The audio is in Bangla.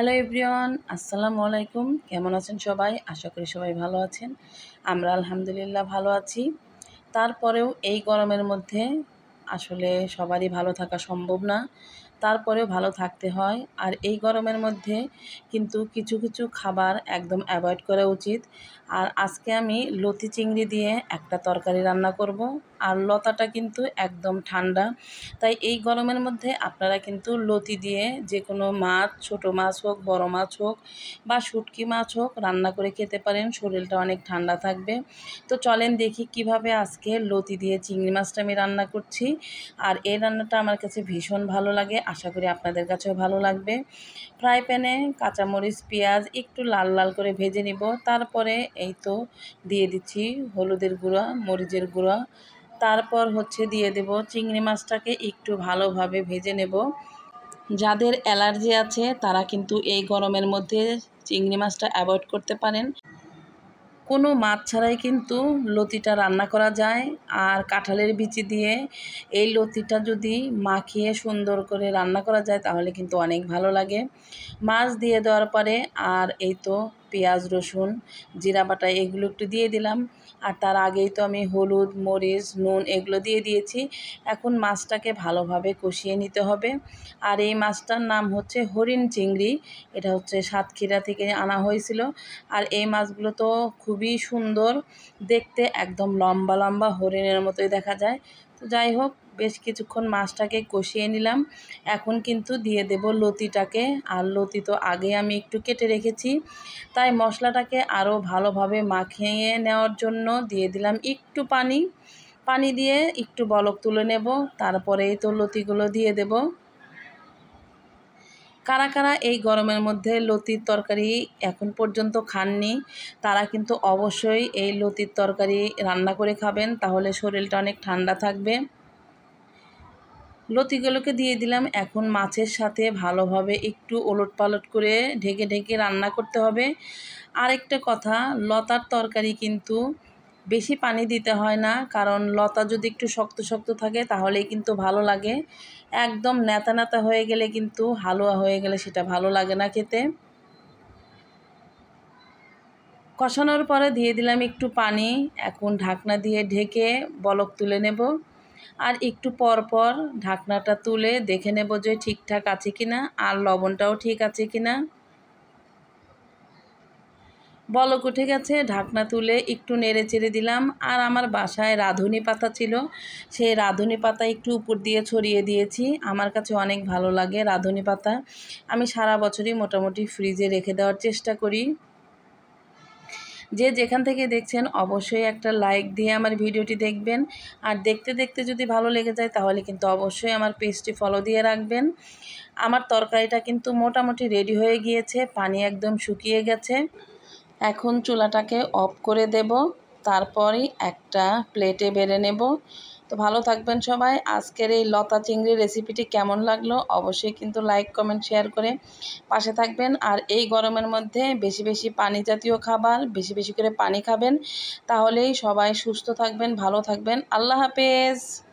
হ্যালো এভরিওয়ান, আসসালামু আলাইকুম। কেমন আছেন সবাই? আশা করি সবাই ভালো আছেন। আমরা আলহামদুলিল্লাহ ভালো আছি। তারপরেও এই গরমের মধ্যে আসলে সবারই ভালো থাকা সম্ভব না, তারপরেও ভালো থাকতে হয়। আর এই গরমের মধ্যে কিন্তু কিছু কিছু খাবার একদম অ্যাভয়েড করা উচিত। আর আজকে আমি লতি চিংড়ি দিয়ে একটা তরকারি রান্না করব। আর লতাটা কিন্তু একদম ঠান্ডা, তাই এই গরমের মধ্যে আপনারা কিন্তু লতি দিয়ে যে কোনো মাছ, ছোট মাছ হোক, বড় মাছ হোক বা শুটকি মাছ হোক রান্না করে খেতে পারেন। শরীরটা অনেক ঠান্ডা থাকবে। তো চলেন দেখি কিভাবে আজকে লতি দিয়ে চিংড়ি মাছটা আমি রান্না করছি। আর এই রান্নাটা আমার কাছে ভীষণ ভালো লাগে, আশা করি আপনাদের কাছেও ভালো লাগবে। ফ্রাই প্যানে কাঁচামরিচ, পেঁয়াজ একটু লাল লাল করে ভেজে নিব। তারপরে এই তো দিয়ে দিচ্ছি হলুদের গুঁড়া, মরিচের গুঁড়া। তারপর দিয়ে দেব চিংড়ি মাছটাকে একটু ভালোভাবে ভেজে নেব। যাদের অ্যালার্জি আছে তারা কিন্তু এই গরমের মধ্যে চিংড়ি মাছটা অ্যাভয়েড করতে পারেন। কোনো মাছ ছাড়াই কিন্তু লতিটা রান্না করা যায়। আর কাঁঠালের বিচি দিয়ে এই লতিটা যদি মাখিয়ে সুন্দর করে রান্না করা যায় তাহলে কিন্তু অনেক ভালো লাগে। মাছ দিয়ে দেওয়ার পরে আর এই তো পেঁয়াজ, রসুন, জিরা বাটা এগুলো একটু দিয়ে দিলাম। আর তার আগেই তো আমি হলুদ, মরিচ, নুন এগুলো দিয়ে দিয়েছি। এখন মাছটাকে ভালোভাবে কষিয়ে নিতে হবে। আর এই মাছটার নাম হচ্ছে হরিণ চিংড়ি। এটা সাতক্ষীরা থেকে আনা হয়েছিল। আর এই মাছগুলো তো খুবই সুন্দর দেখতে, একদম লম্বা লম্বা হরিণের মতোই দেখা যায়। তো যাই হোক, বেশ কিছুক্ষণ মাছটাকে কষিয়ে নিলাম। এখন কিন্তু দিয়ে দেব লতিটাকে। আর লতি তো আগে আমি একটু কেটে রেখেছি, তাই মশলাটাকে আরও ভালোভাবে মাখিয়ে নেওয়ার জন্য দিয়ে দিলাম একটু পানি। পানি দিয়ে একটু বলক তুলে নেব, তারপরেই তো লতিগুলো দিয়ে দেব। কারা কারা এই গরমের মধ্যে লতির তরকারি এখন পর্যন্ত খাননি তারা কিন্তু অবশ্যই এই লতির তরকারি রান্না করে খাবেন, তাহলে শরীরটা অনেক ঠান্ডা থাকবে। লতিগুলোকে দিয়ে দিলাম। এখন মাছের সাথে ভালোভাবে একটু ওলটপালট করে ঢেকে ঢেকে রান্না করতে হবে। আরেকটা কথা, লতার তরকারি কিন্তু বেশি পানি দিতে হয় না, কারণ লতা যদি একটু শক্ত শক্ত থাকে তাহলেই কিন্তু ভালো লাগে। একদম নেতা নেতা হয়ে গেলে কিন্তু, হালুয়া হয়ে গেলে সেটা ভালো লাগে না খেতে। কষানোর পরে দিয়ে দিলাম একটু পানি। এখন ঢাকনা দিয়ে ঢেকে বলক তুলে নেব। আর একটু পর পর ঢাকনাটা তুলে দেখে নেব যে ঠিকঠাক আছে কিনা, আর লবণটাও ঠিক আছে কিনা। বলক উঠে গেছে, ঢাকনা তুলে একটু নেড়ে চেড়ে দিলাম। আর আমার বাসায় রাঁধুনি পাতা ছিল, সেই রাঁধুনি পাতা একটু উপর দিয়ে ছড়িয়ে দিয়েছি। আমার কাছে অনেক ভালো লাগে রাঁধুনি পাতা। আমি সারা বছরই মোটামুটি ফ্রিজে রেখে দেওয়ার চেষ্টা করি। যে যেখান থেকে দেখছেন অবশ্যই একটা লাইক দিয়ে আমার ভিডিওটি দেখবেন। আর দেখতে দেখতে যদি ভালো লেগে যায় তাহলে কিন্তু অবশ্যই আমার পেজটি ফলো দিয়ে রাখবেন। আমার তরকারিটা কিন্তু মোটামুটি রেডি হয়ে গিয়েছে, পানি একদম শুকিয়ে গেছে। এখন চুলাটাকে অফ করে দেব, তারপরই একটা প্লেটে বেড়ে নেব। তো ভালো থাকবেন সবাই। আজকের এই লতা চিংড়ির রেসিপিটি কেমন লাগলো অবশ্যই কিন্তু লাইক, কমেন্ট, শেয়ার করে পাশে থাকবেন। আর এই গরমের মধ্যে বেশি বেশি পানি জাতীয় খাবার, বেশি বেশি করে পানি খাবেন, তাহলেই সবাই সুস্থ থাকবেন, ভালো থাকবেন। আল্লাহ হাফেজ।